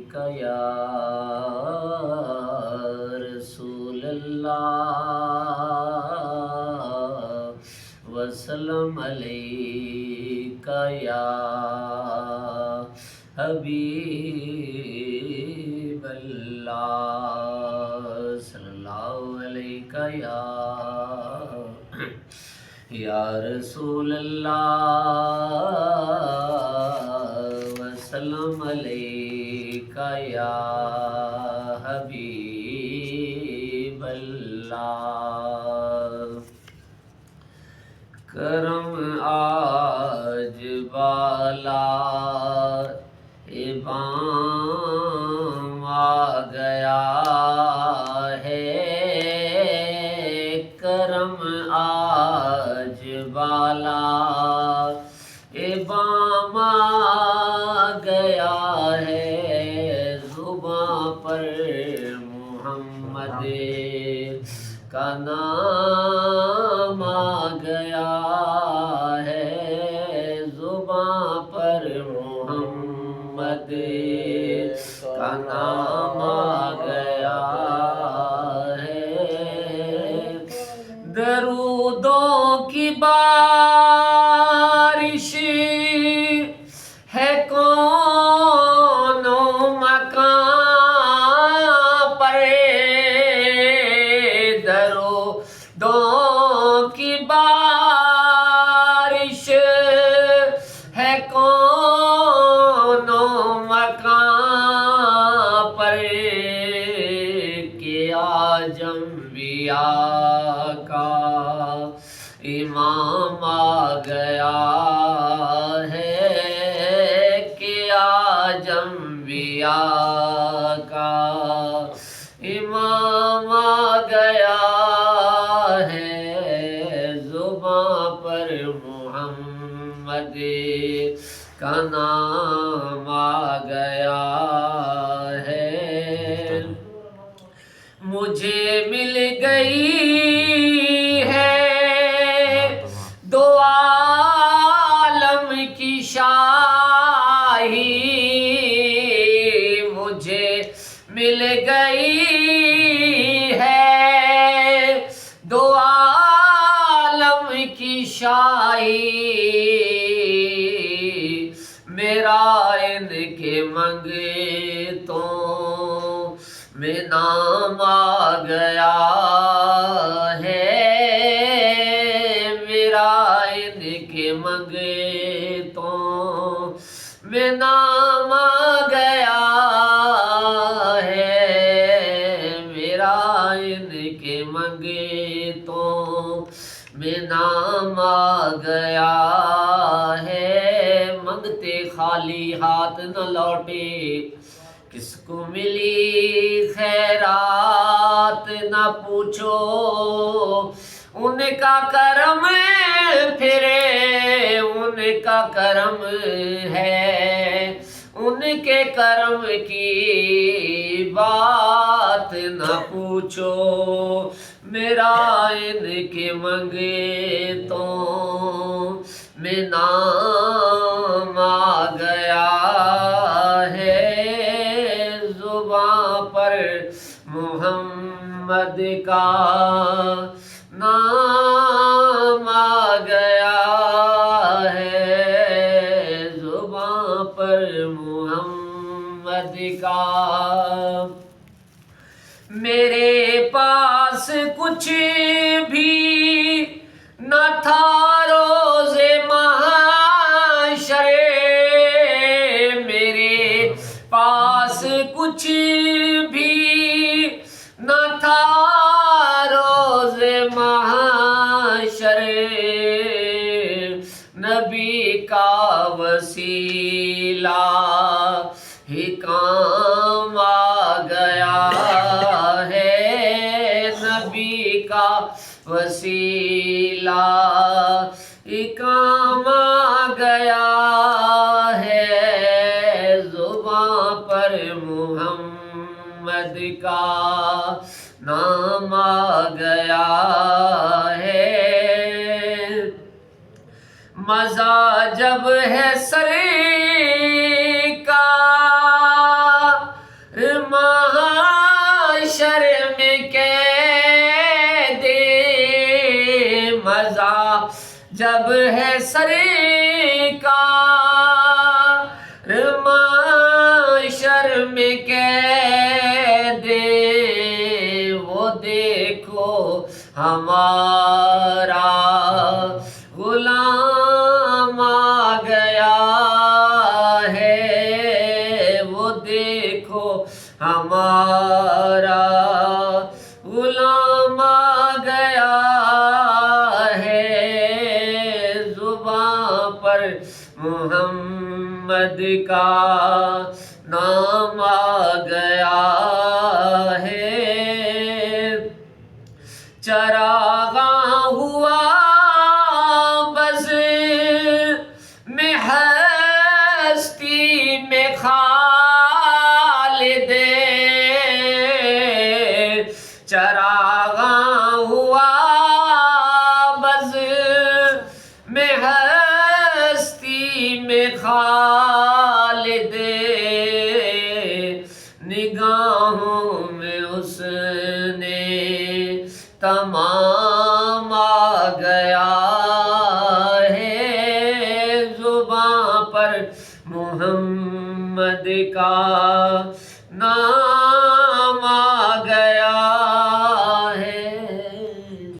علیکہ یا رسول اللہ وسلم علیکہ یا حبیب اللہ صلی اللہ علیکہ یا رسول اللہ وسلم علیکہ یا حبیب اللہ کرم آج بالا بام آ گیا ہے کرم آج بالا بام آ گیا ہے زباں پر محمد کا نام آ گیا ہے زباں پر محمد کا نام آ گیا ہے درودوں کی بارش ہے کون و مکان پر درودوں کی بارش ہے کون و مکان پر کہ آج انبیاء کا امام آ گیا ہے کہ آج انبیاء کا امام آ گیا ہے زباں پر محمد کا نام آ گیا ہے مجھے مل گئی ہے دو عالم کی شاہی مجھے مل گئی ہے دو عالم کی شاہی میرا ان کے منگتوں میں نام آ گیا ہے میرا ان کے منگتوں میں نام آ گیا ہے میرا ان کے منگتوں میں نام آ گیا ہے منگتے خالی ہاتھ نہ لوٹے کس کو ملی خیرات نہ پوچھو ان کا کرم پھرے ان کا کرم ہے ان کے کرم کی بات نہ پوچھو میرا ان کے منگتوں میں نام آ گیا ہے زباں پر محمد کا نام آ گیا ہے زباں پر محمد کا میرے پاس کچھ بھی نہ تھا روز محشر میرے پاس کچھ بھی نہ تھا روز محشر نبی کا وسیلہ ہی کام آ گیا ہے نبی کا وسیلہ ہی کام آ گیا ہے زباں پر محمد کا نام آ گیا ہے مزہ جب ہے سر کا جب ہے سرکار معاشر میں قید وہ دیکھو ہمارا غلام آ گیا ہے، وہ دیکھو ہمارا غلام آ گیا ہے، زباں پر محمد کا نام آ گیا ہے، چراغاں ہوا بز میں ہستی میں خالد، چراغاں ہوا بز میں ہستی میں خالد، نگاہوں میں اس نے تمام آ گیا ہے، زباں پر محمد کا نام آ گیا